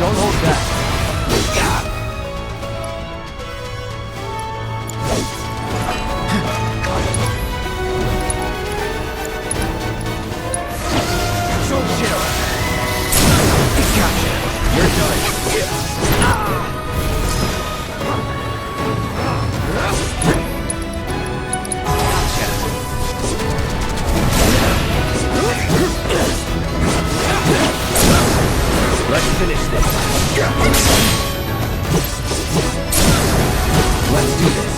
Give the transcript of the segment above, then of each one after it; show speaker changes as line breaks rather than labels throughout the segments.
Don't hold back. You're done. Let's finish this. Let's do this.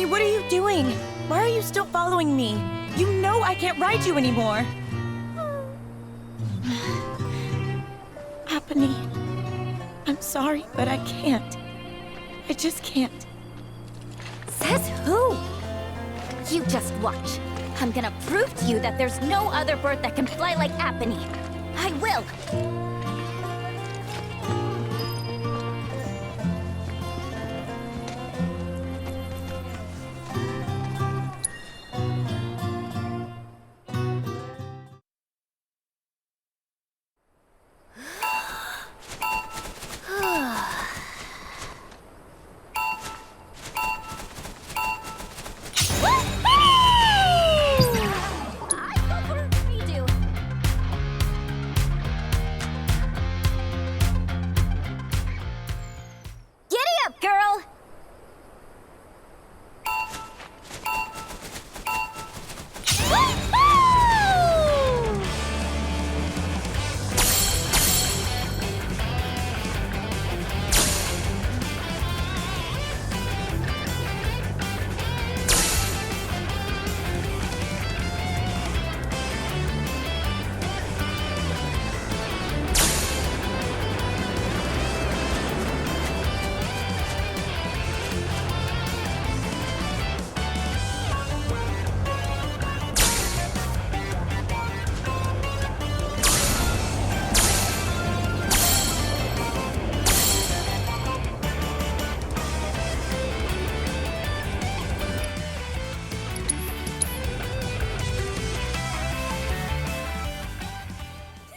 What are you doing? Why are you still following me? You know I can't ride you anymore. Happening. I'm sorry, but I can't. I just can't.
Says who? You just watch. I'm gonna prove to you that there's no other bird that can fly like Apony. I will.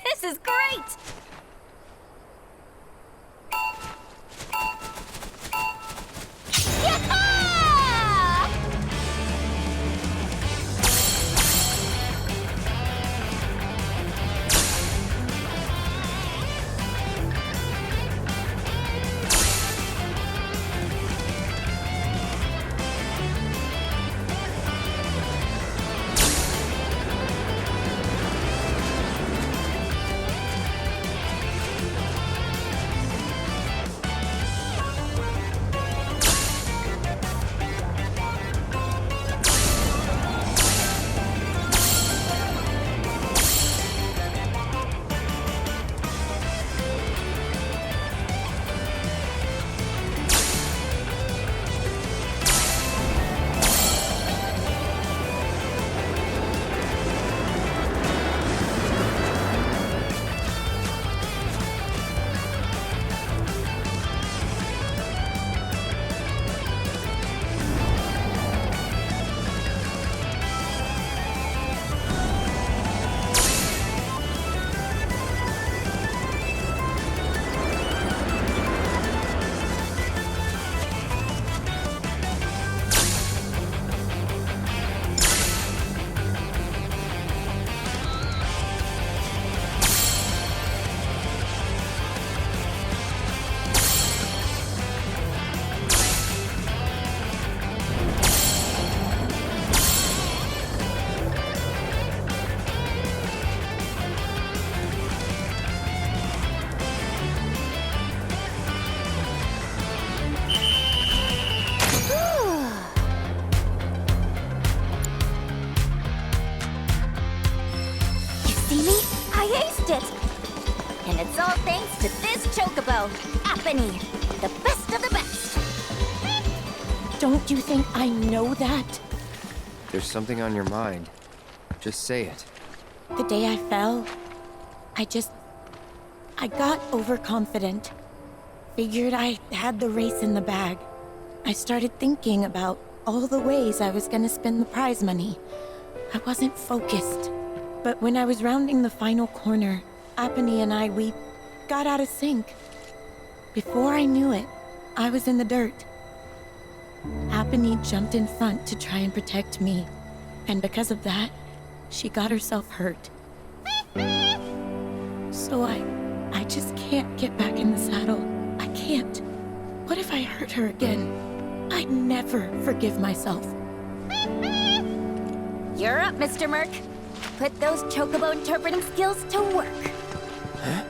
This is great! Chocobo, Apony, the best of the best.
Don't you think I know that?
There's something on your mind. Just say it.
The day I fell, I got overconfident. Figured I had the race in the bag. I started thinking about all the ways I was gonna spend the prize money. I wasn't focused. But when I was rounding the final corner, Apony and we got out of sync. Before I knew it, I was in the dirt. Apony jumped in front to try and protect me. And because of that, she got herself hurt. So I just can't get back in the saddle. I can't. What if I hurt her again? I'd never forgive myself.
You're up, Mr. Merc. Put those Chocobo interpreting skills to work.
Huh?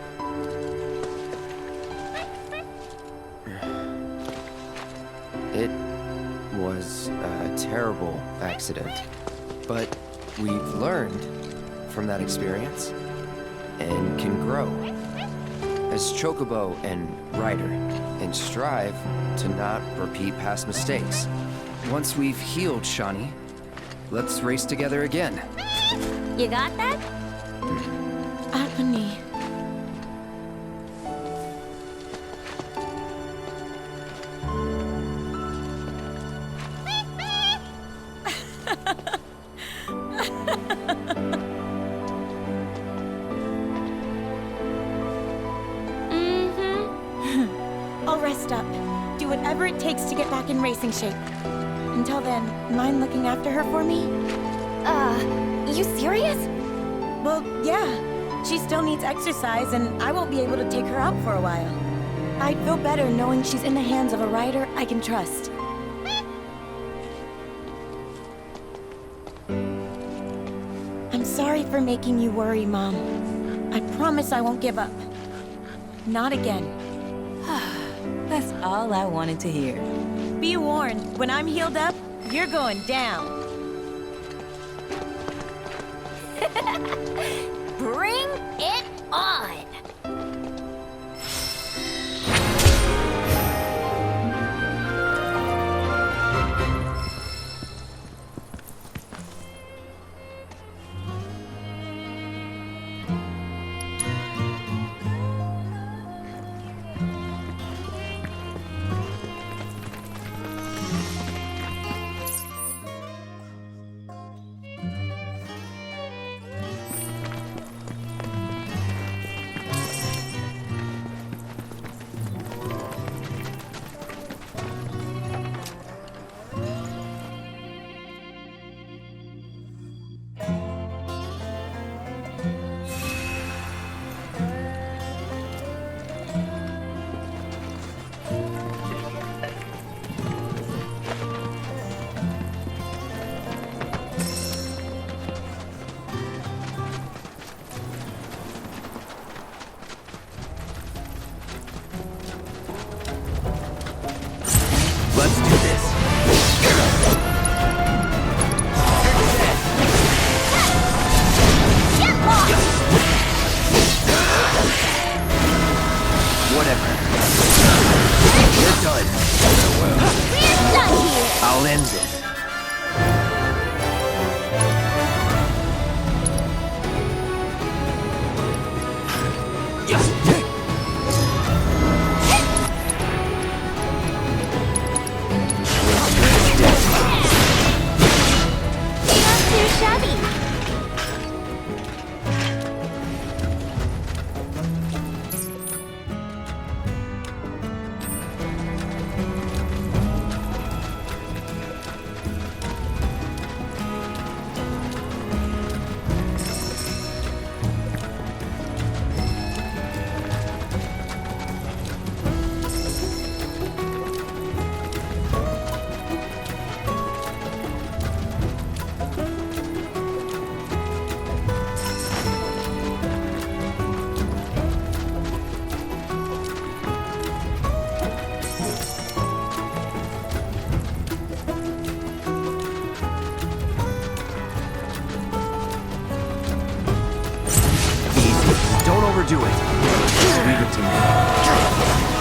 It was a terrible accident, but we've learned from that experience and can grow as Chocobo and Rider and strive to not repeat past mistakes. Once we've healed Shani, let's race together again.
You got that?
Apony. I'll rest up. Do whatever it takes to get back in racing shape. Until then, mind looking after her for me?
You serious?
Well, yeah. She still needs exercise, and I won't be able to take her out for a while. I'd feel better knowing she's in the hands of a rider I can trust. I'm sorry for making you worry, Mom. I promise I won't give up. Not again.
That's all I wanted to hear.
Be warned, when I'm healed up, you're going down.
Bring it on!
Let's do this. Whatever. We're done.
We're done here!
I'll end it. Don't overdo it. Just leave it to me.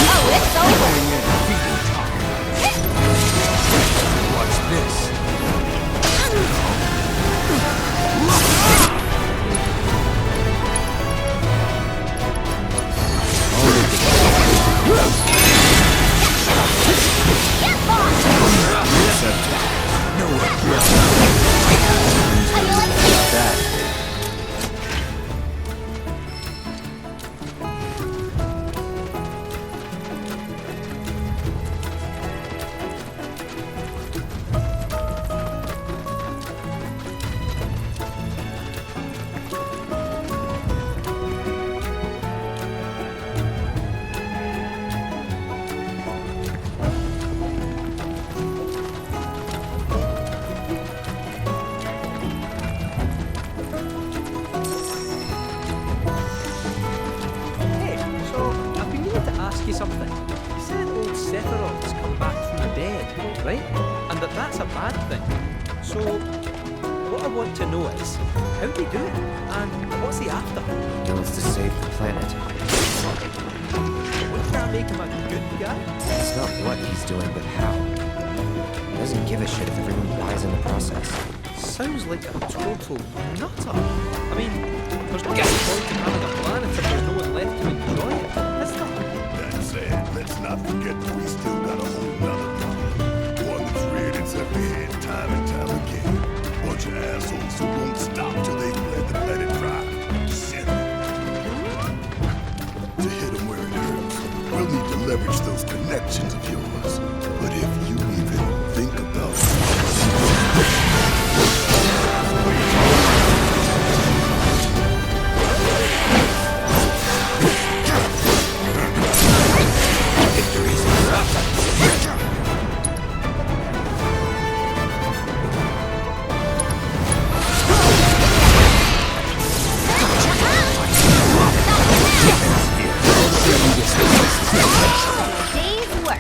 Oh, it's over!
Watch this.
Get lost!
No one.
How you like
That.
Hey, so I've been meaning to ask you something. You said old Sephiroth's come back from the dead, right? And that's a bad thing. So, what I want to know is, how'd he do it? And what's he after?
He wants to save the planet.
Wouldn't that make him a good guy?
It's not what he's doing, but how. He doesn't give a shit if everyone dies in the process.
Sounds like a total nutter. I mean, there's no point in having a planet if there's no one left to enjoy it, is there?
That said, let's not forget that we still got a whole nother problem. One that's reared its ugly head time and time again. Bunch of assholes who won't stop till they've let the planet dry. Simple. To hit them where it hurts, we'll need to leverage those connections of yours. But if you even think about
Day's work.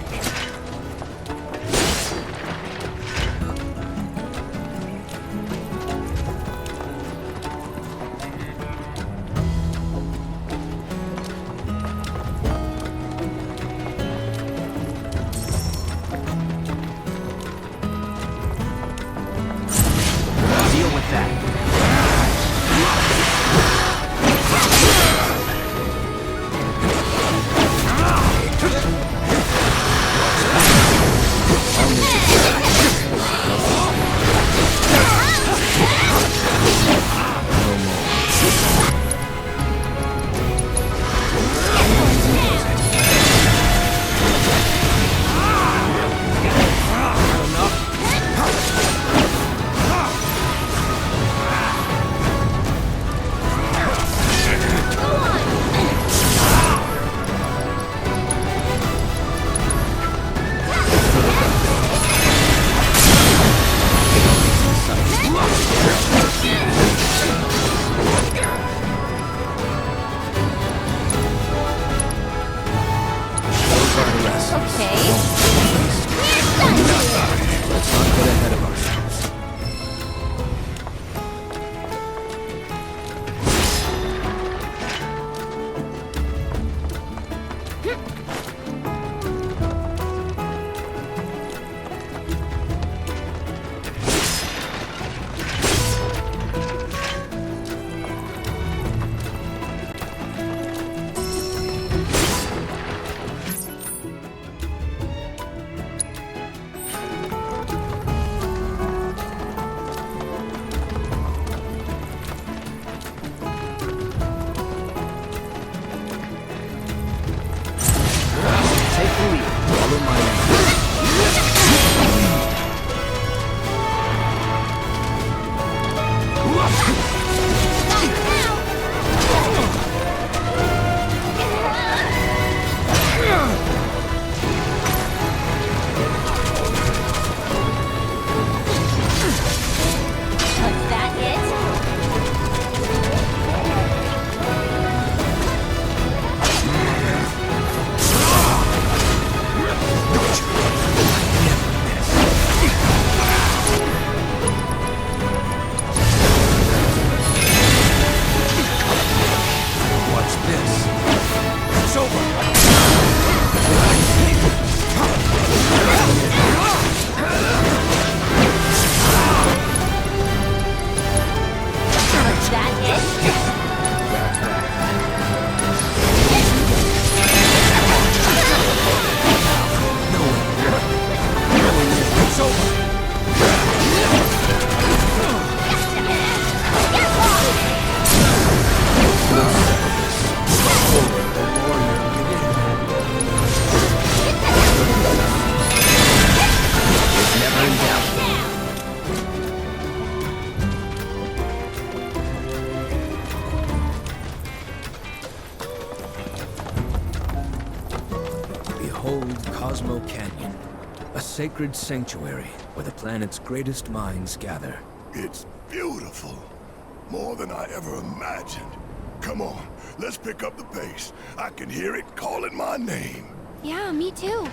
Behold Cosmo Canyon, a sacred sanctuary where the planet's greatest minds gather.
It's beautiful. More than I ever imagined. Come on, let's pick up the pace. I can hear it calling my name.
Yeah, me too.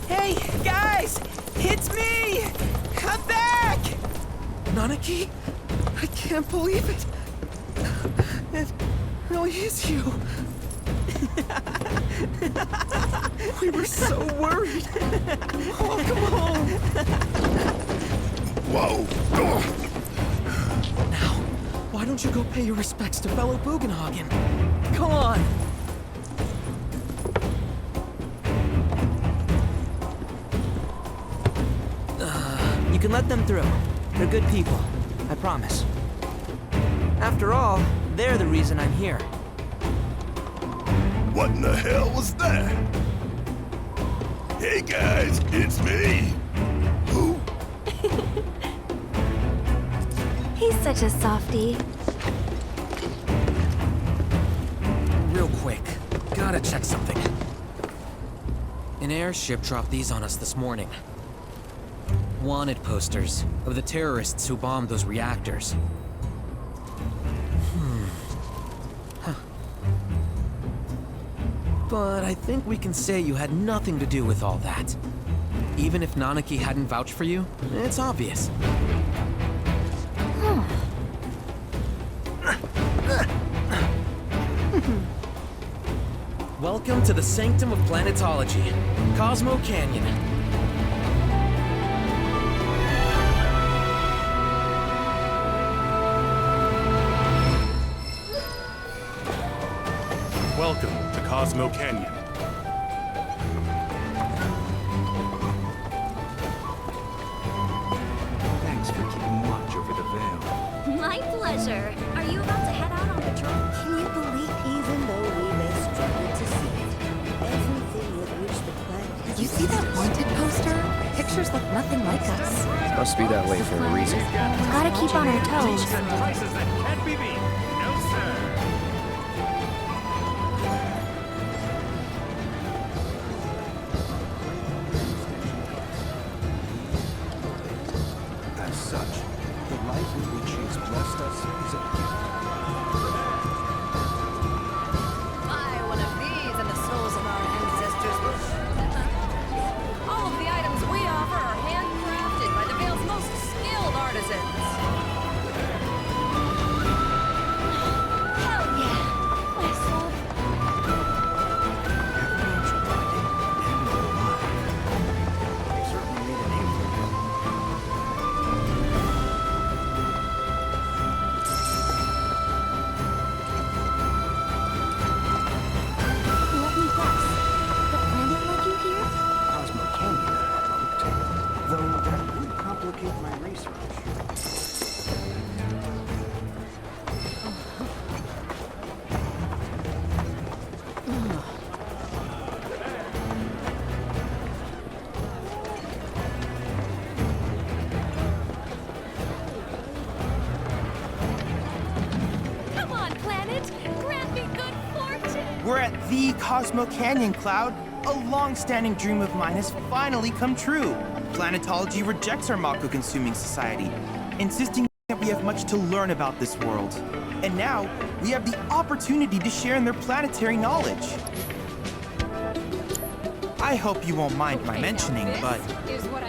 Hey, guys! It's me! I'm back! Nanaki? I can't believe it! It really is you! We were so worried! Welcome home!
Whoa!
Now, why don't you go pay your respects to fellow Bugenhagen? Come on! You can let them through. They're good people. I promise. After all, they're the reason I'm here.
What in the hell was that? Hey guys, it's me! Who?
He's such a softie.
Real quick, gotta check something. An airship dropped these on us this morning. Wanted posters of the terrorists who bombed those reactors. But I think we can say you had nothing to do with all that. Even if Nanaki hadn't vouched for you, it's obvious. Welcome to the sanctum of planetology, Cosmo Canyon.
Welcome to Cosmo Canyon.
Thanks for keeping watch over the veil.
My pleasure. Are you about to head out on patrol?
Can you believe, even though we may struggle to see it, everything with which the planet has
You see that wanted poster? Pictures look nothing like us.
Must be that way for a reason.
Gotta keep on our toes.
Prices that can't be beat. No, sir.
As such, the life with which she has blessed us is a gift.
Buy one of these and the souls of our ancestors will... All of the items we offer are handcrafted by the Vale's most skilled artisans.
Hell yeah. My soul.
Everyone's riding and alive. They certainly made a name for him.
Let me guess. The planet led you here?
Cosmo Canyon, I hoped. Though that would complicate my research.
Come on, planet. Grant me good fortune.
We're at the Cosmo Canyon, Cloud. A long-standing dream of mine has finally come true. Planetology rejects our Mako-consuming society, insisting that we have much to learn about this world. And now, we have the opportunity to share in their planetary knowledge. I hope you won't mind my mentioning, but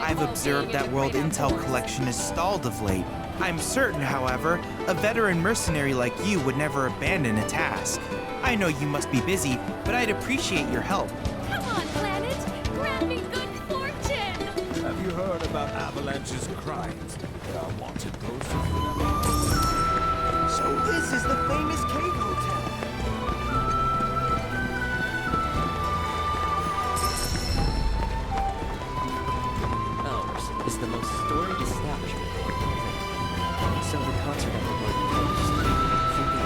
I've observed that World Intel collection is stalled of late. I'm certain, however, a veteran mercenary like you would never abandon a task. I know you must be busy, but I'd appreciate your help.
Come on, planet. Grant me good fortune.
Have you heard about
Avalanche's crimes. There are wanted posters.
So this is the famous cave hotel.
Ours is the most storied establishment. So the concert at the Lord Coast should be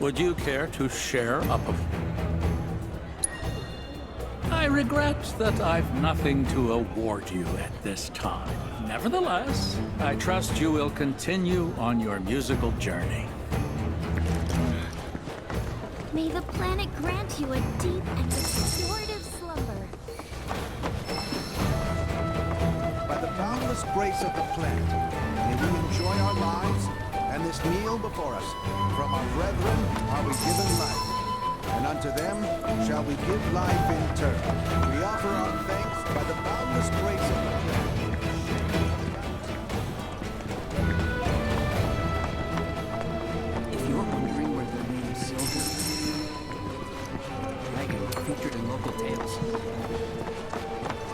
Would you care to share up a... I regret that I've nothing to award you at this time. Nevertheless, I trust you will continue on your musical journey.
May the planet grant you a deep and restorative slumber.
By the boundless grace of the planet, may we enjoy our lives and this meal before us. From our brethren are we given life, and unto them shall we give life in turn. We offer our thanks by the boundless grace of the planet.
If you're wondering where the name Silver Dragon featured in local tales,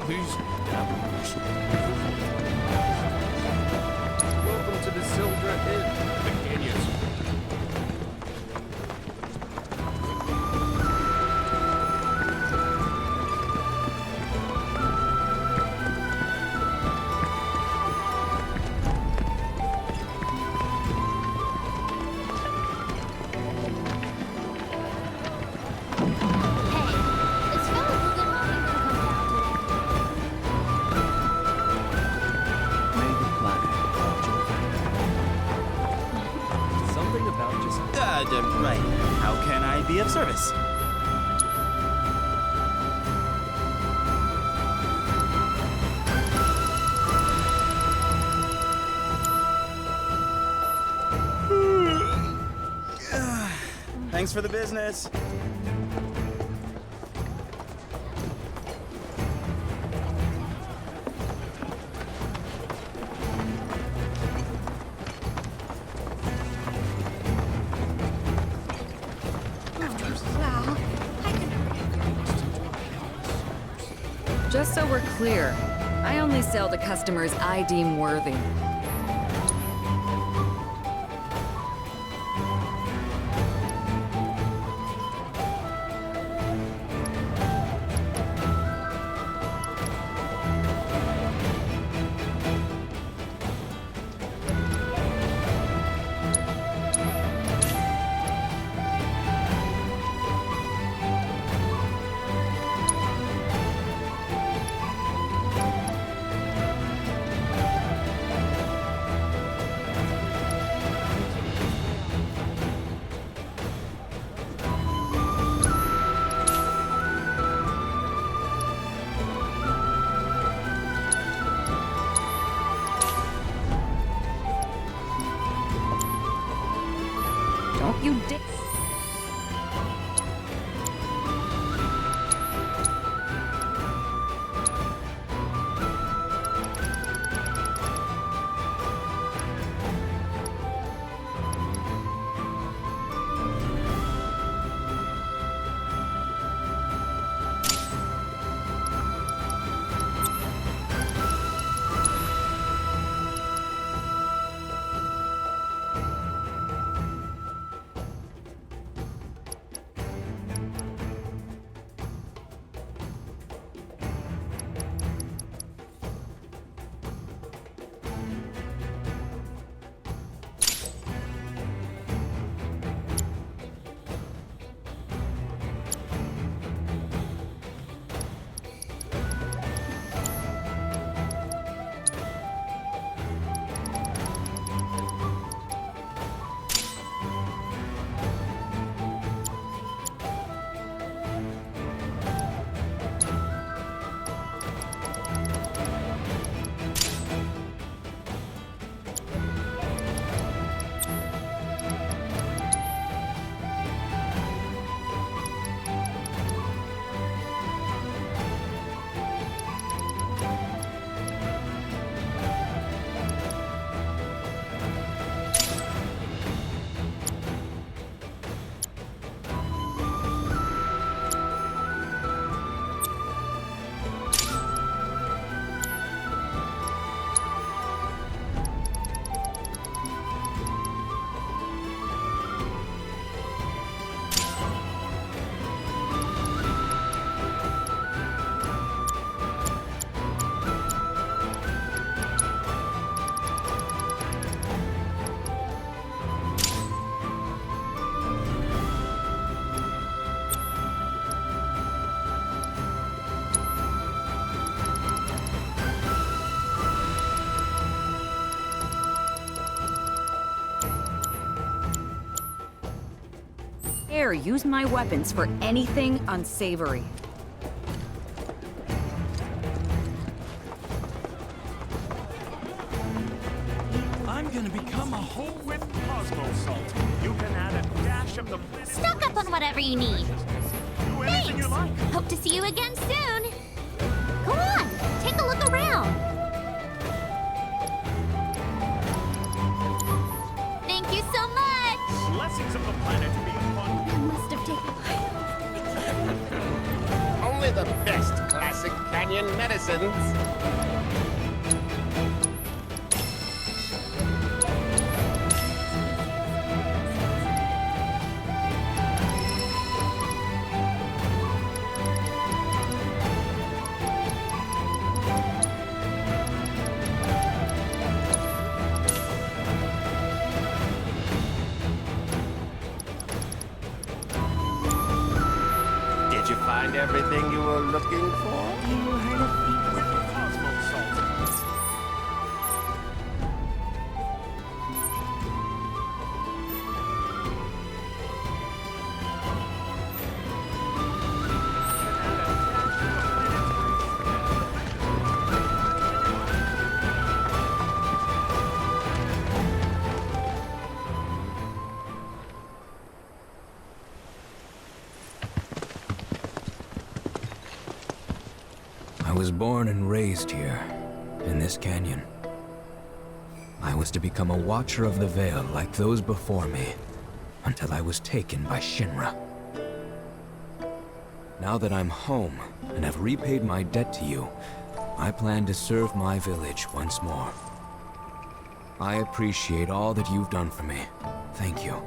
These dabblers.
Welcome to the Silver Inn, the Canyons.
Right. How can I be of service?
Thanks for the business.
Just so we're clear, I only sell to customers I deem worthy. Don't you dare. Dare use my weapons for anything unsavory.
I'm gonna become a whole whipped Cosmo salt. You can add a dash of the...
Stock up on whatever you need.
Do anything you like.
Hope to see you again soon. Go on, take a look around. Thank you so much.
Blessings of the planet be upon you.
I must have taken...
Only the best classic canyon medicines. Did you find everything you were looking for?
You heard of me?
Cosmo salt.
was born and raised here, in this canyon. I was to become a watcher of the Veil like those before me, until I was taken by Shinra. Now that I'm home, and have repaid my debt to you, I plan to serve my village once more. I appreciate all that you've done for me. Thank you.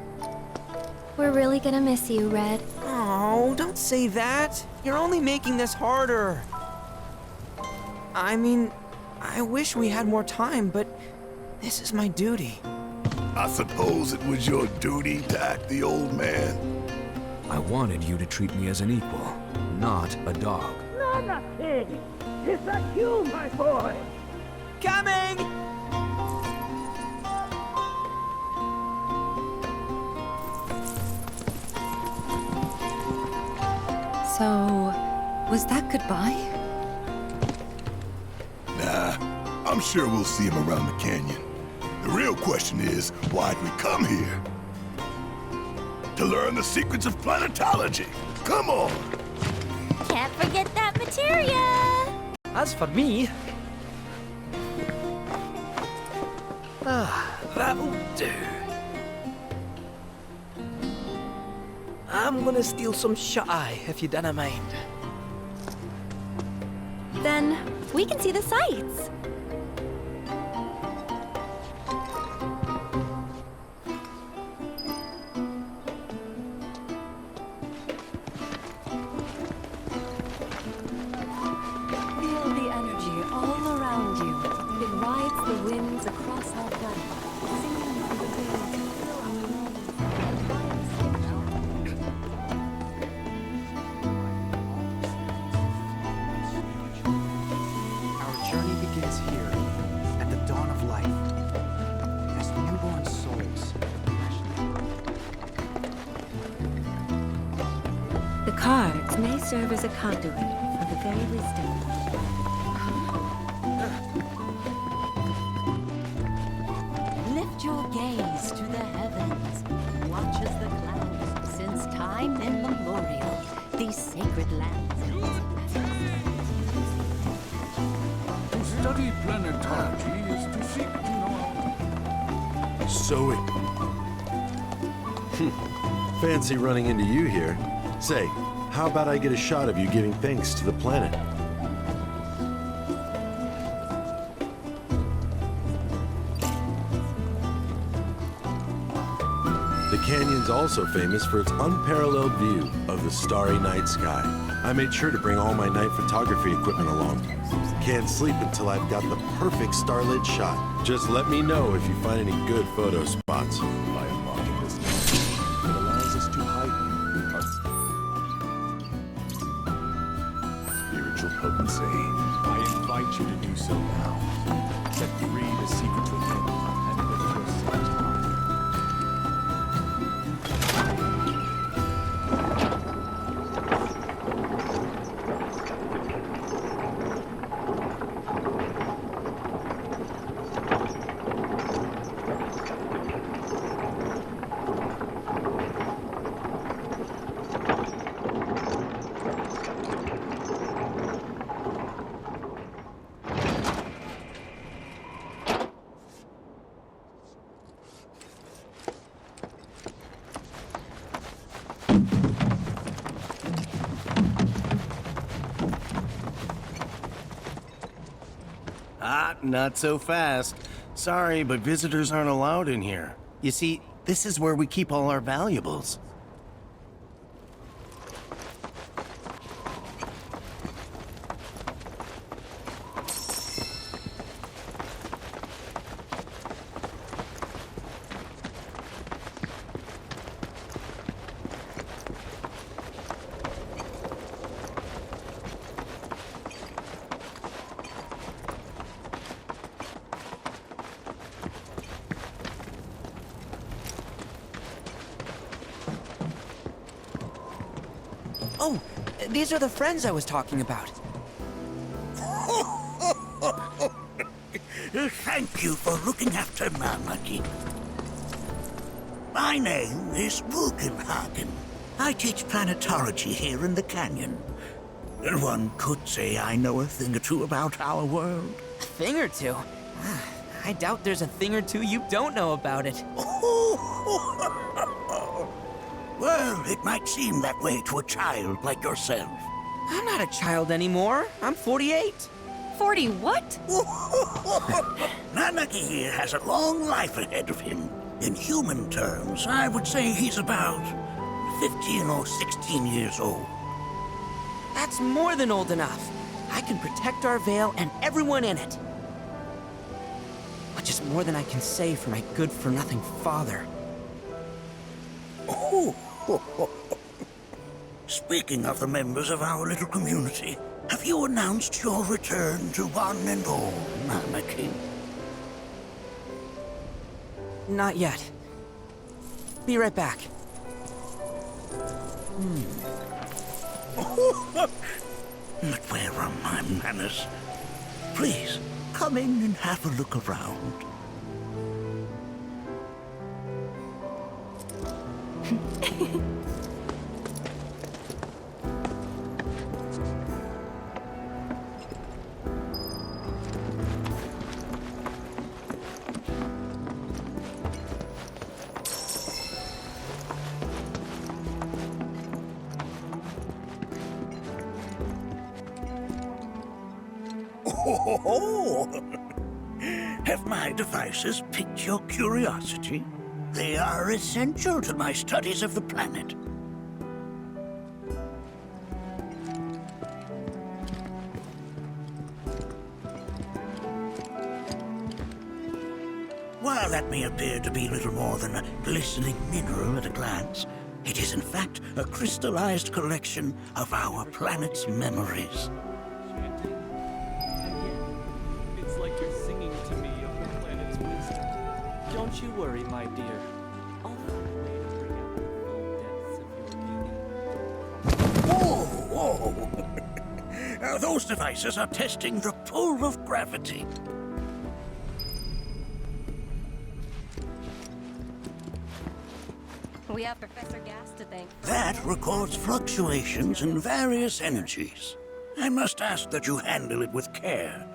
We're really gonna miss you, Red.
Oh, don't say that. You're only making this harder. I mean, I wish we had more time, but this is my duty.
I suppose it was your duty to act the old man.
I wanted you to treat me as an equal, not a dog.
Not a pig. It's a you, my boy.
Coming!
So, was that goodbye?
Nah, I'm sure we'll see him around the canyon. The real question is, why'd we come here? To learn the secrets of planetology. Come on!
Can't forget that materia!
As for me... that'll do. I'm gonna steal some shut-eye, if you don't mind.
Then, we can see the sights.
Feel the energy all around you. It rides the winds across our planet, singing through the veil to fill our lungs and
Our journey begins here, at the dawn of life, as newborn souls.
The cards may serve as a conduit for the very wisdom.
Lift your gaze to the heavens. Watch as the clouds, since time immemorial, these sacred lands.
To study planetology is to seek to know.
So fancy running into you here. Say, how about I get a shot of you giving thanks to the planet? The canyon's also famous for its unparalleled view of the starry night sky. I made sure to bring all my night photography equipment along. Can't sleep until I've got the perfect starlit shot. Just let me know if you find any good photo spots.
By unlocking this door, it allows us to heighten our spiritual potency. I invite you to do so now. Set free the secrets within and lift yourself higher.
Not so fast. Sorry, but visitors aren't allowed in here. You see, this is where we keep all our valuables.
Oh, these are the friends I was talking about.
Thank you for looking after Mama. My name is Bugenhagen. I teach planetology here in the canyon. One could say I know a thing or two about our world.
A thing or two? I doubt there's a thing or two you don't know about it.
Well, it might seem that way to a child like yourself.
I'm not a child anymore. I'm 48.
40 what?
Nanaki here has a long life ahead of him. In human terms, I would say he's about 15 or 16 years old.
That's more than old enough. I can protect our Vale and everyone in it. Which is more than I can say for my good-for-nothing father.
Speaking of the members of our little community, have you announced your return to one and all, Nanaki?
Not yet. Be right back.
But where are my manners? Please, come in and have a look around. Have my devices piqued your curiosity? They are essential to my studies of the planet. While that may appear to be little more than a glistening mineral at a glance, it is in fact a crystallized collection of our planet's memories.
It's like you're singing to me of the planet's wisdom. Don't you worry, my dear. I'll find a way to bring out the full depths of your beauty.
Whoa! Those devices are testing the pull of gravity.
We have Professor Gas to thank.
That records fluctuations in various energies. I must ask that you handle it with care.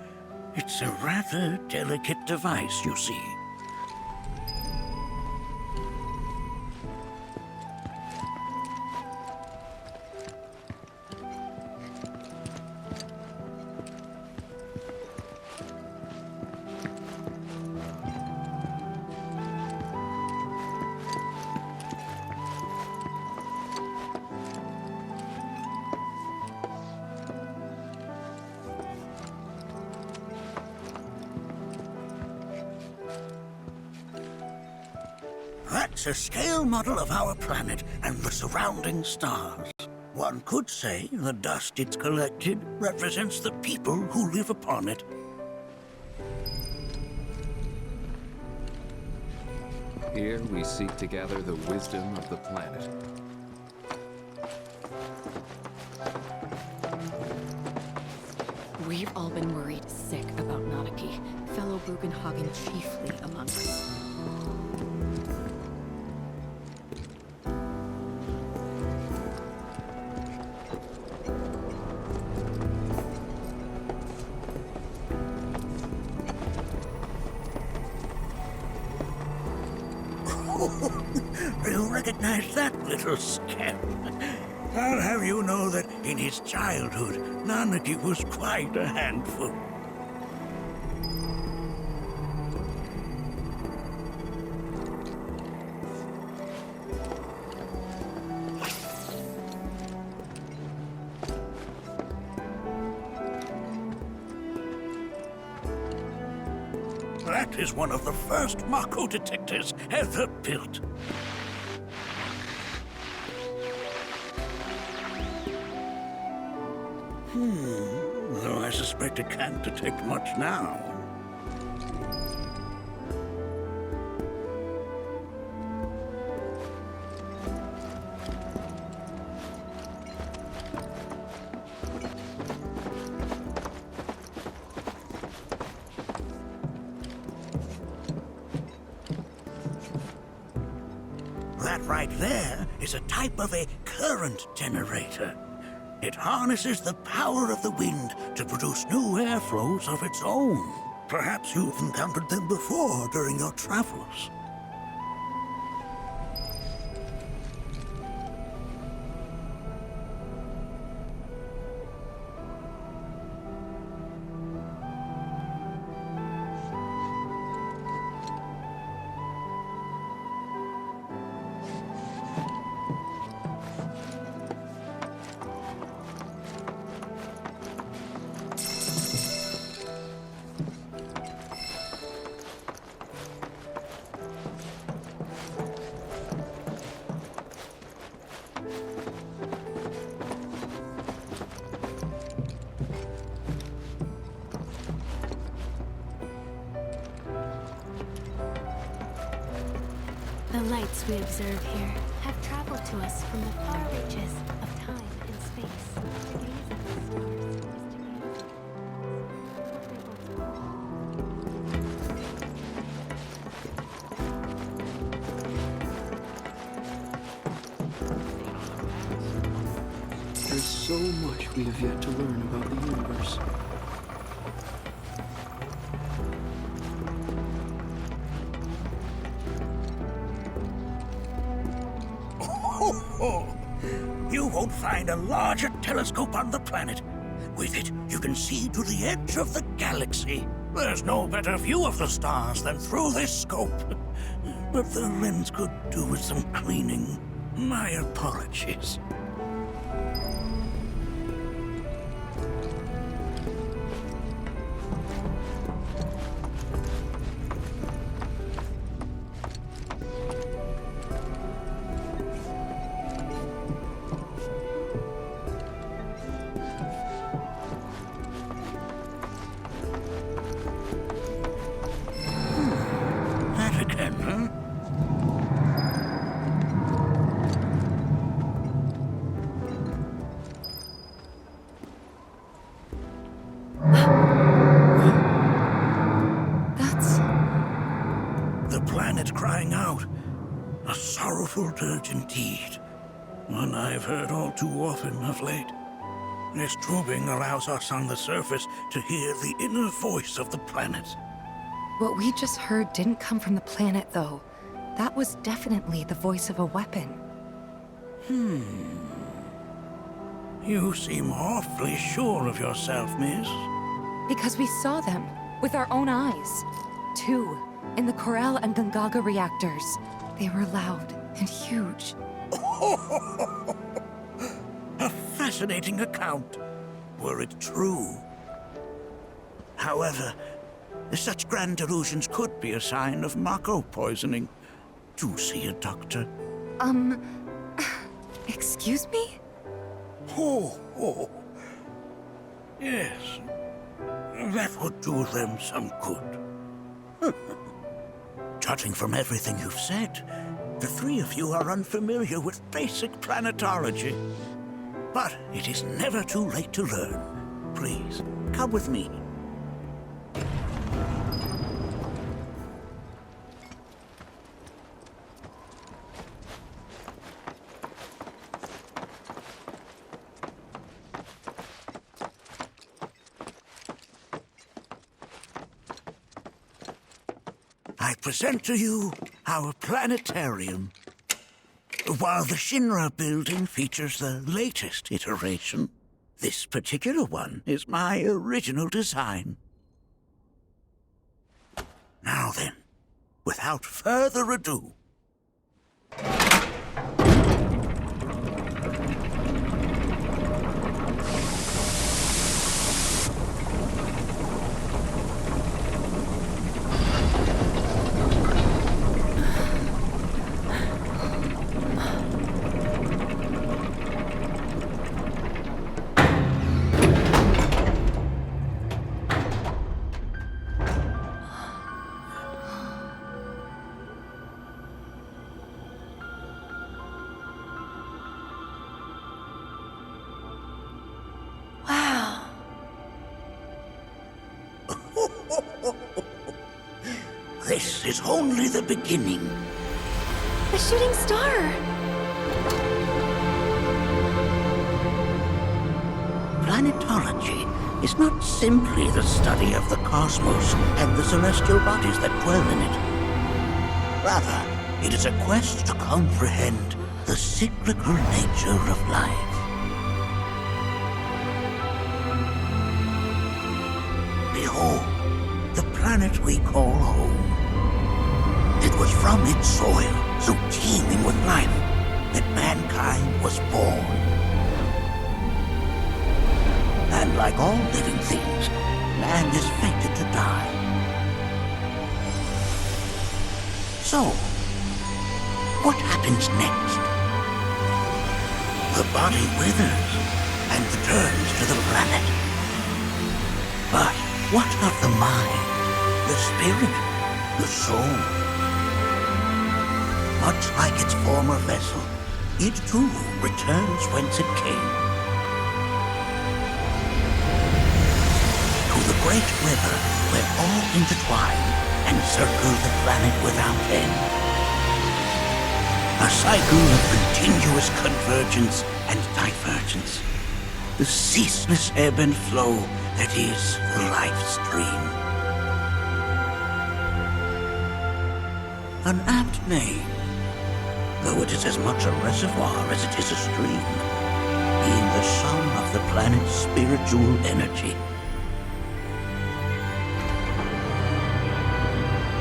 It's a rather delicate device, you see. That's a scale model of our planet and the surrounding stars. One could say the dust it's collected represents the people who live upon it.
Here we seek to gather the wisdom of the planet.
We've all been worried sick about Nanaki, fellow Bugenhagen chiefly among us.
You recognize that little scamp? I'll have you know that in his childhood, Nanaki was quite a handful. That is one of the first Mako detectors ever built. Though I suspect it can't detect much now. That right there is a type of a current generator. It harnesses the power of the wind to produce new airflows of its own. Perhaps you've encountered them before during your travels.
The lights we observe here have traveled to us from the far reaches of time and space. To gaze at the stars is
There's so much we have yet to learn about the universe.
You won't find a larger telescope on the planet. With it, you can see to the edge of the galaxy. There's no better view of the stars than through this scope. But the lens could do with some cleaning. My apologies. Crying out. A sorrowful dirge indeed. One I've heard all too often of late. This tubing allows us on the surface to hear the inner voice of the planet.
What we just heard didn't come from the planet, though. That was definitely the voice of a weapon.
You seem awfully sure of yourself, miss.
Because we saw them, with our own eyes. Two. In the Corel and Gungaga reactors. They were loud and huge.
A fascinating account, were it true. However, such grand delusions could be a sign of Mako poisoning. Do see a doctor.
Excuse me?
Oh. Yes. That would do them some good. Judging from everything you've said, the three of you are unfamiliar with basic planetology. But it is never too late to learn. Please, come with me. I present to you our planetarium. While the Shinra building features the latest iteration, this particular one is my original design. Now then, without further ado, this is only the beginning.
A shooting star!
planetology is not simply the study of the cosmos and the celestial bodies that dwell in it. Rather, it is a quest to comprehend the cyclical nature of life. Behold, the planet we call home. It was from its soil, so teeming with life, that mankind was born. And like all living things, man is fated to die. So, what happens next? The body withers and returns to the planet. But what of the mind, the spirit, the soul? Much like its former vessel, it too returns whence it came. To the great river where all intertwine and circle the planet without end. A cycle of continuous convergence and divergence. The ceaseless ebb and flow that is the Lifestream. An apt name, though it is as much a reservoir as it is a stream, being the sum of the planet's spiritual energy.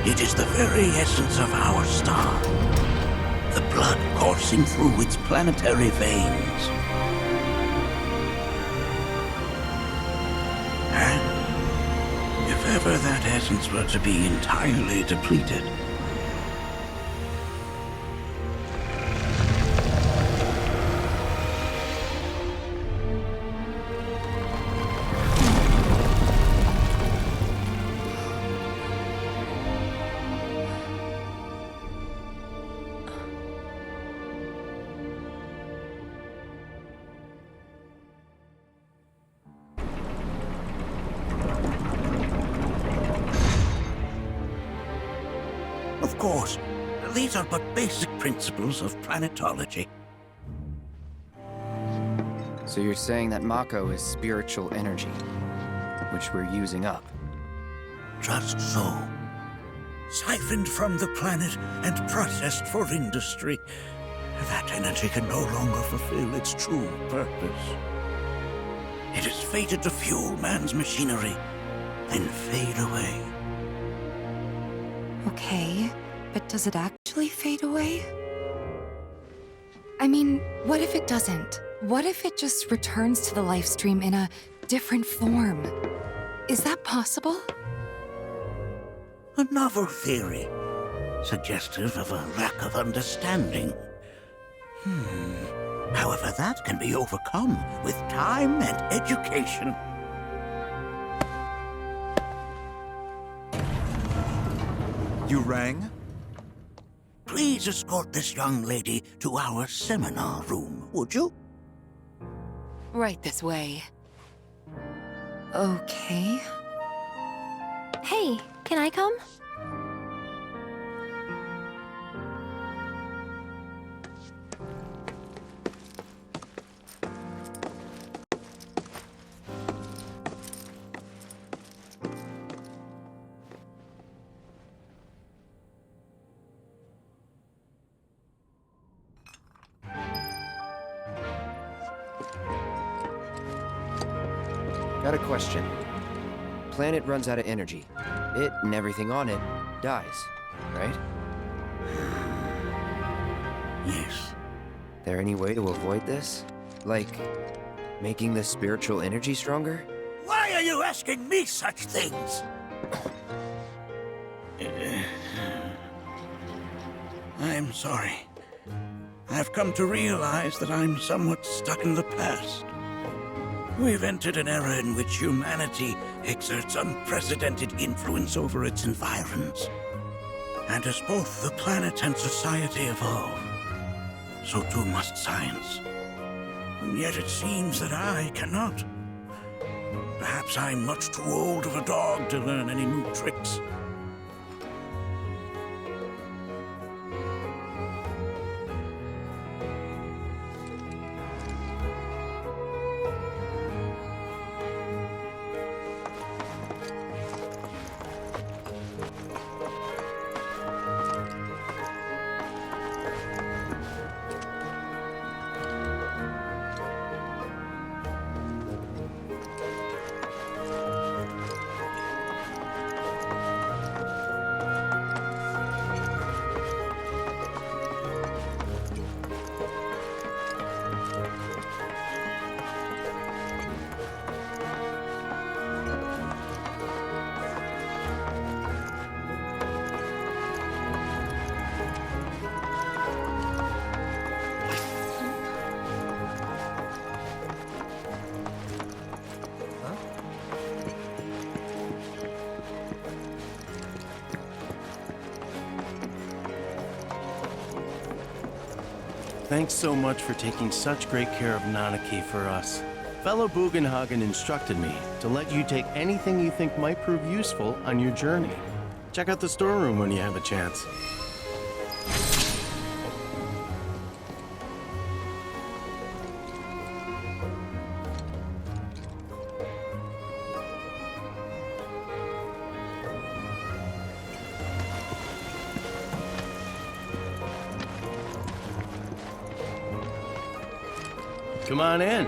It is the very essence of our star, the blood coursing through its planetary veins. And if ever that essence were to be entirely depleted, of course, these are but basic principles of planetology.
So you're saying that Mako is spiritual energy, which we're using up?
Just so. Siphoned from the planet and processed for industry, that energy can no longer fulfill its true purpose. It is fated to fuel man's machinery, then fade away.
Okay, but does it actually fade away? I mean, what if it doesn't? What if it just returns to the Lifestream in a different form? Is that possible?
A novel theory, suggestive of a lack of understanding. However, that can be overcome with time and education.
You rang?
Please escort this young lady to our seminar room, would you?
Right this way. Okay.
Hey, can I come?
Got a question. Planet runs out of energy. It and everything on it dies, right?
Yes.
There any way to avoid this? Like, making the spiritual energy stronger?
Why are you asking me such things? I'm sorry. I've come to realize that I'm somewhat stuck in the past. We've entered an era in which humanity exerts unprecedented influence over its environs. And as both the planet and society evolve, so too must science. And yet it seems that I cannot. Perhaps I'm much too old of a dog to learn any new tricks.
Thanks so much for taking such great care of Nanaki for us. Fellow Bugenhagen instructed me to let you take anything you think might prove useful on your journey. Check out the storeroom when you have a chance. Come on in.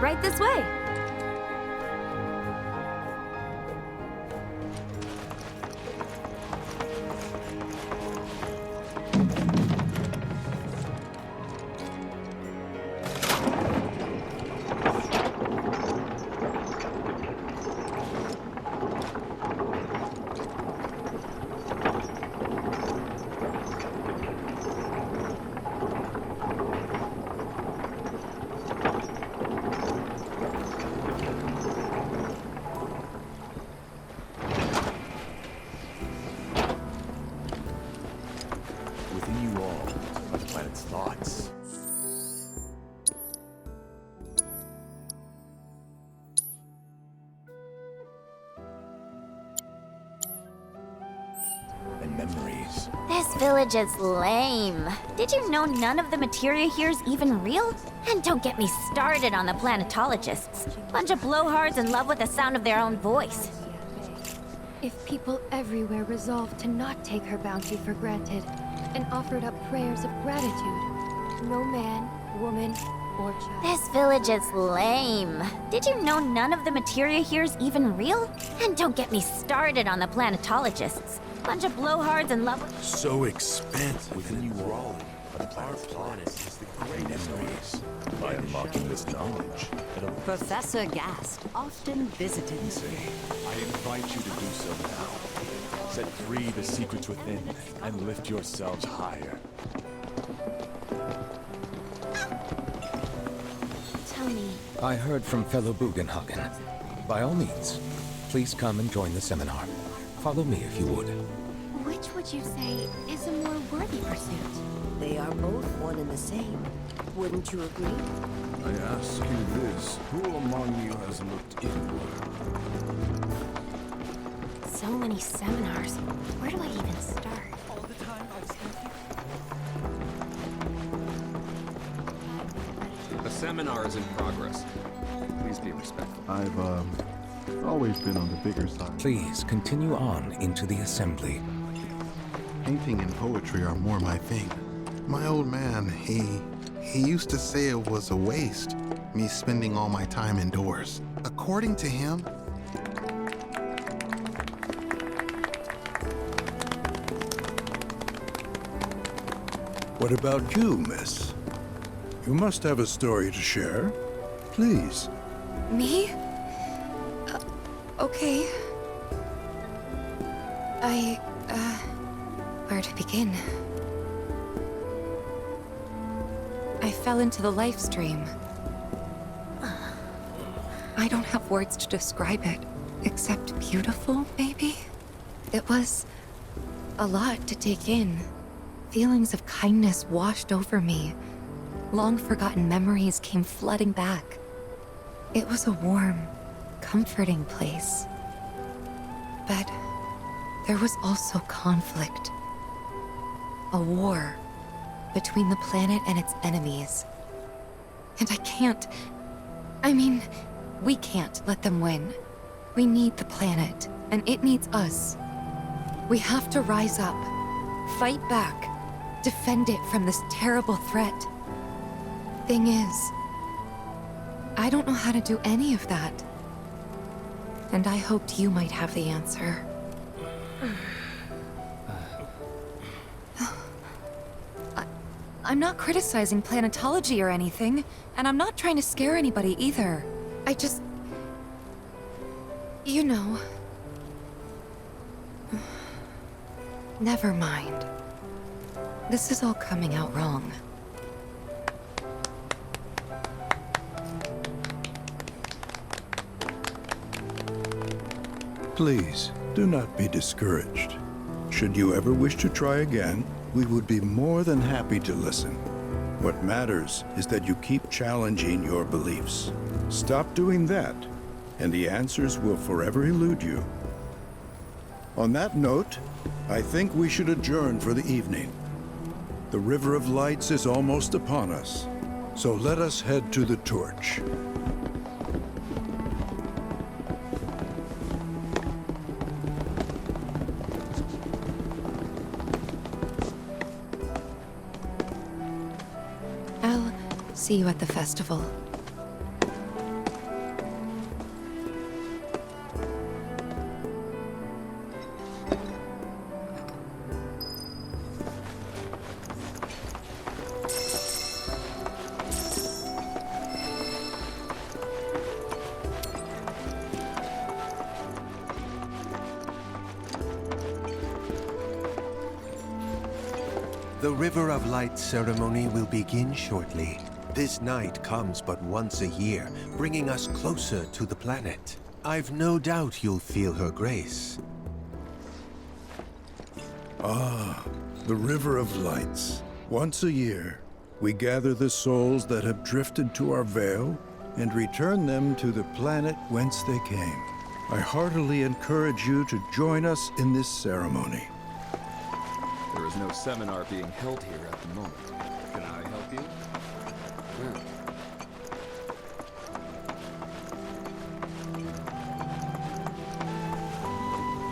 Right this way. This village is lame. Did you know none of the materia here is even real? And don't get me started on the planetologists. Bunch of blowhards in love with the sound of their own voice.
If people everywhere resolved to not take her bounty for granted and offered up prayers of gratitude, no man, woman, or child.
This village is lame. Did you know none of the materia here is even real? And don't get me started on the planetologists. Bunch of blowhards in love with...
So expansive and enthralling. Our planet is the greatest memories. By unlocking this knowledge,
Professor Gast often visited.
I invite you to do so now. Set free the secrets within and lift yourselves higher.
Tell me.
I heard from fellow Bugenhagen. By all means, please come and join the seminar. Follow me if you would.
Which way would you say is a more worthy pursuit?
They are both one and the same. Wouldn't you agree?
I ask you this, who among you has looked inward?
So many seminars. Where do I even start?
All the time I've spent here.
A seminar is in progress. Please be respectful.
I've, always been on the bigger side.
Please continue on into the assembly.
Painting and poetry are more my thing. My old man, he used to say it was a waste, me spending all my time indoors. According to him,
what about you, miss? You must have a story to share. Please.
Me? Okay. Where to begin? I fell into the Lifestream. I don't have words to describe it, except beautiful, maybe? It was a lot to take in. Feelings of kindness washed over me. Long-forgotten memories came flooding back. It was a warm, comforting place. But there was also conflict. A war between the planet and its enemies. And we can't let them win. We need the planet, and it needs us. We have to rise up, fight back, defend it from this terrible threat. Thing is, I don't know how to do any of that. And I hoped you might have the answer. I'm not criticizing planetology or anything, and I'm not trying to scare anybody either. I just... you know... Never mind. This is all coming out wrong.
Please, do not be discouraged. Should you ever wish to try again, we would be more than happy to listen. What matters is that you keep challenging your beliefs. Stop doing that, and the answers will forever elude you. On that note, I think we should adjourn for the evening. The River of Lights is almost upon us, so let us head to the torch.
I'll see you at the festival.
The River of Light ceremony will begin shortly. This night comes but once a year, bringing us closer to the planet. I've no doubt you'll feel her grace.
Ah, the River of Lights. Once a year, we gather the souls that have drifted to our veil and return them to the planet whence they came. I heartily encourage you to join us in this ceremony.
There is no seminar being held here at the moment. Can I help you?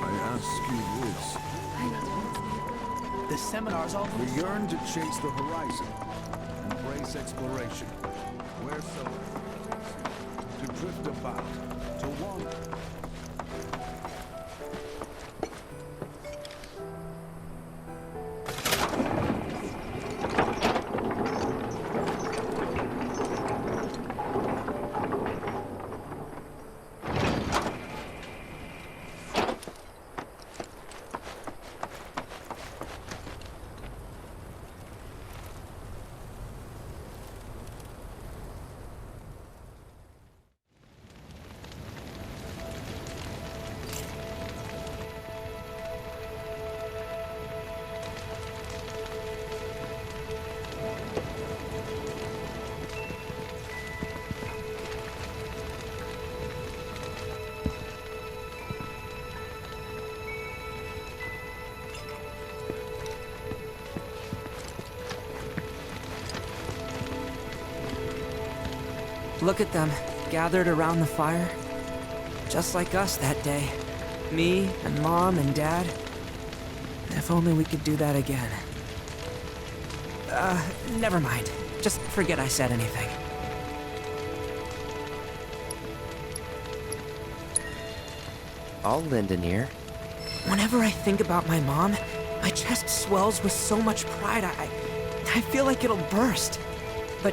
I ask you this.
The seminar's all...
We yearn to chase the horizon, embrace exploration, wheresoever, to drift about, to wander.
Look at them, gathered around the fire. Just like us that day. Me and Mom and Dad. If only we could do that again. Never mind. Just forget I said anything.
I'll lend an ear.
Whenever I think about my mom, my chest swells with so much pride, I feel like it'll burst. But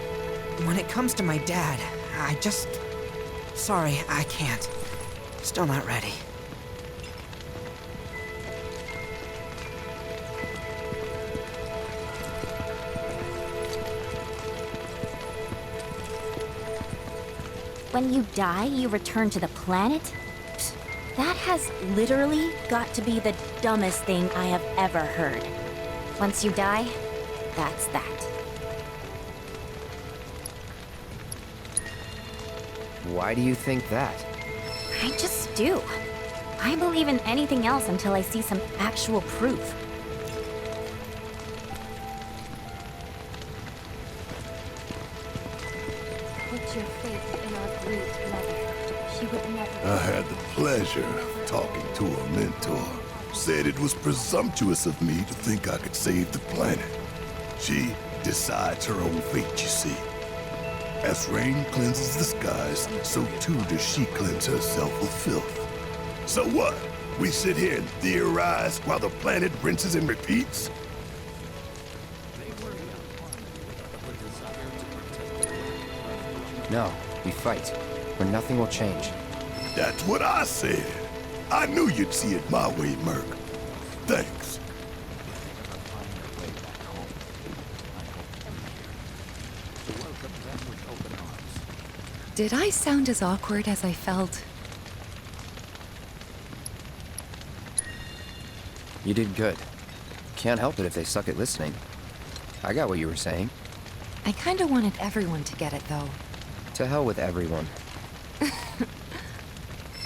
when it comes to my dad, I just... Sorry, I can't. Still not ready.
When you die, you return to the planet? Psst, that has literally got to be the dumbest thing I have ever heard. Once you die, that's that.
Why do you think that?
I just do. I believe in anything else until I see some actual proof.
Put your faith in our great mother. She would never...
I had the pleasure of talking to her mentor. Said it was presumptuous of me to think I could save the planet. She decides her own fate, you see. As rain cleanses the skies, so too does she cleanse herself of filth. So what? We sit here and theorize while the planet rinses and repeats?
No, we fight, where nothing will change.
That's what I said. I knew you'd see it my way, Merc. Thanks.
Did I sound as awkward as I felt?
You did good. Can't help it if they suck at listening. I got what you were saying.
I kinda wanted everyone to get it, though.
To hell with everyone.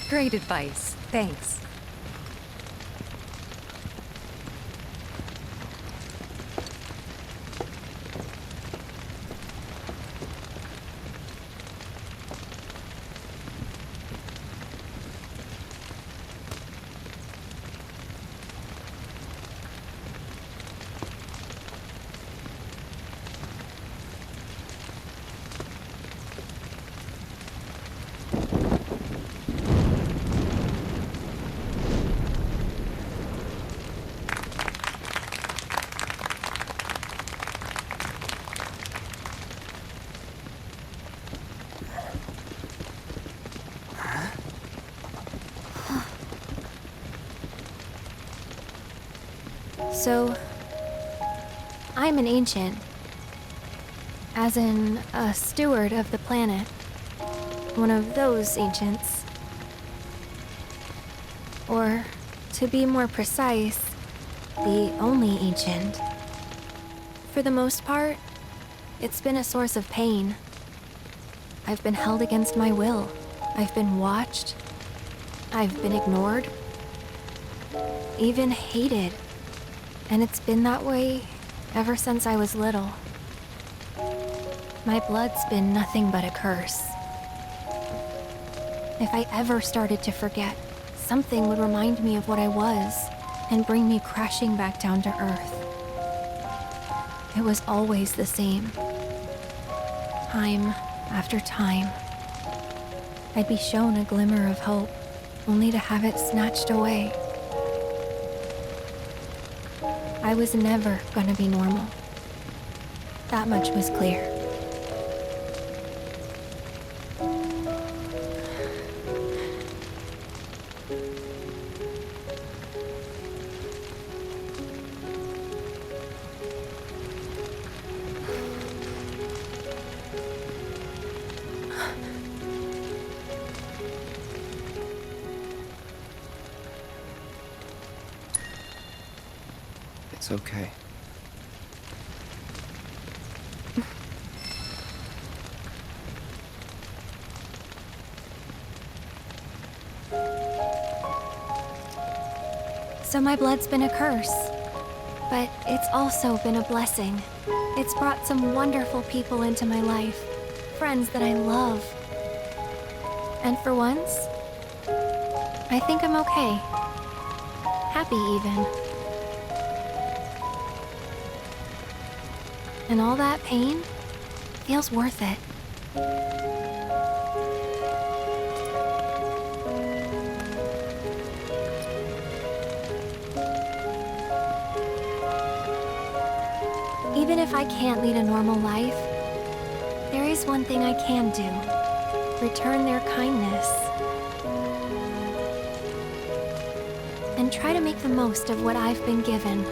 Great advice. Thanks.
So, I'm an ancient. As in, a steward of the planet. One of those ancients. Or, to be more precise, the only ancient. For the most part, it's been a source of pain. I've been held against my will. I've been watched. I've been ignored. Even hated. And it's been that way ever since I was little. My blood's been nothing but a curse. If I ever started to forget, something would remind me of what I was and bring me crashing back down to Earth. It was always the same. Time after time. I'd be shown a glimmer of hope, only to have it snatched away. I was never gonna be normal. That much was clear.
It's okay.
So my blood's been a curse, but it's also been a blessing. It's brought some wonderful people into my life, friends that I love. And for once, I think I'm okay. Happy, even. And all that pain feels worth it. Even if I can't lead a normal life, there is one thing I can do. Return their kindness. And try to make the most of what I've been given.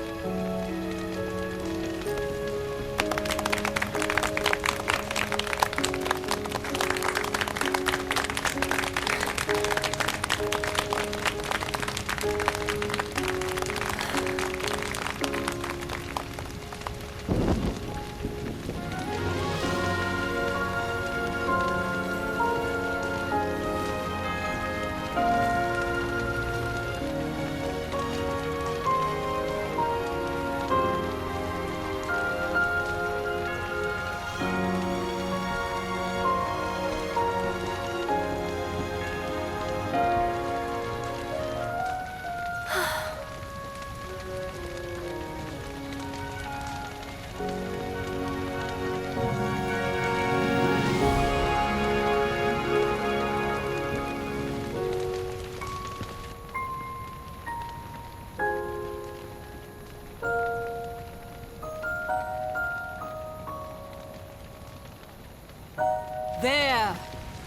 There!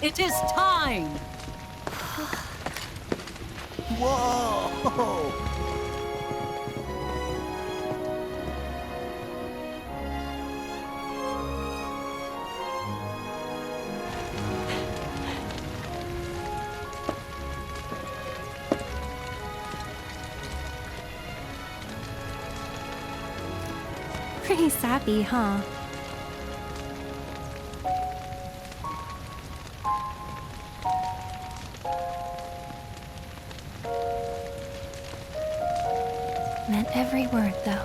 It is time!
Whoa!
Pretty sappy, huh? Meant every word, though.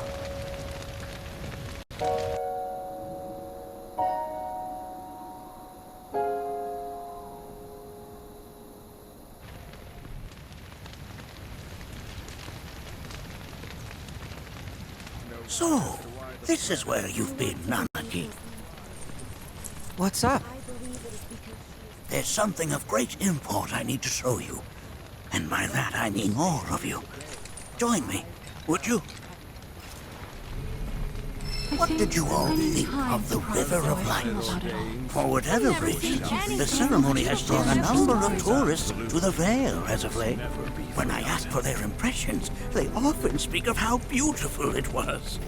So, this is where you've been, Nanaki.
What's up?
There's something of great import I need to show you. And by that I mean all of you. Join me, would you? What did you all think of the River of Lights? For whatever reason, the ceremony has drawn a number of tourists to the Vale as of late. When I ask for their impressions, they often speak of how beautiful it was.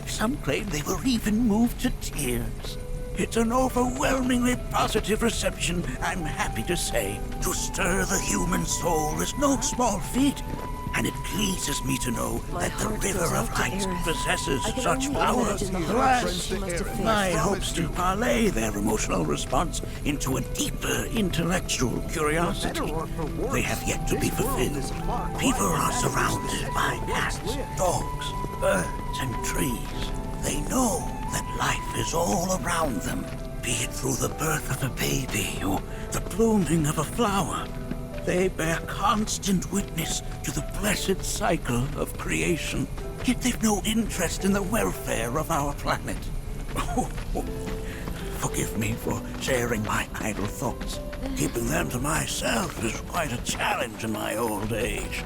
Some claim they were even moved to tears. It's an overwhelmingly positive reception, I'm happy to say. To stir the human soul is no small feat, and it pleases me to know that the River of Lights possesses such power. Alas, my hopes to parlay their emotional response into a deeper intellectual curiosity. They have yet to be fulfilled. People are surrounded by cats, dogs, birds, and trees. They know that life is all around them, be it through the birth of a baby or the blooming of a flower. They bear constant witness to the blessed cycle of creation, yet they've no interest in the welfare of our planet. Forgive me for sharing my idle thoughts. Keeping them to myself is quite a challenge in my old age.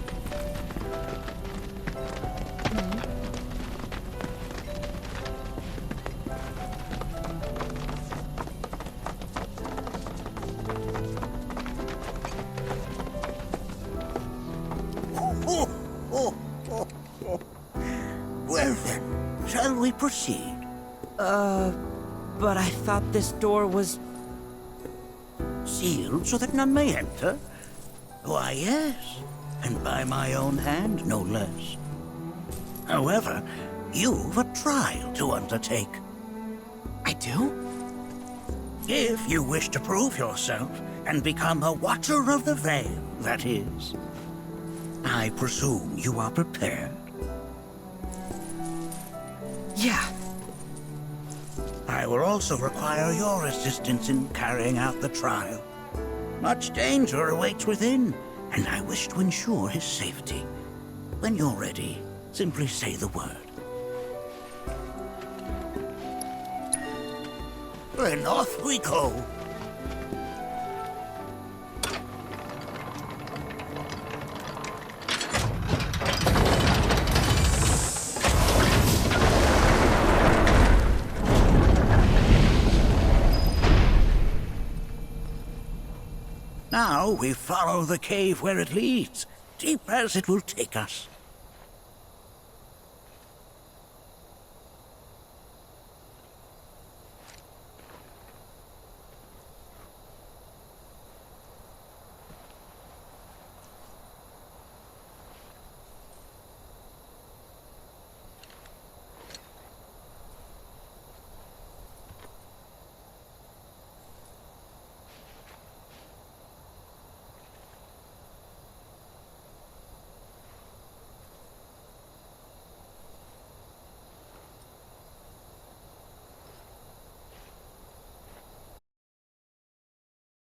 Well then, shall we proceed?
But I thought this door was...
Sealed so that none may enter? Why, yes, and by my own hand, no less. However, you've a trial to undertake.
I do?
If you wish to prove yourself and become a Watcher of the Veil, that is. I presume you are prepared?
Yeah.
I will also require your assistance in carrying out the trial. Much danger awaits within, and I wish to ensure his safety. When you're ready, simply say the word. Then off we go. Now we follow the cave where it leads, deep as it will take us.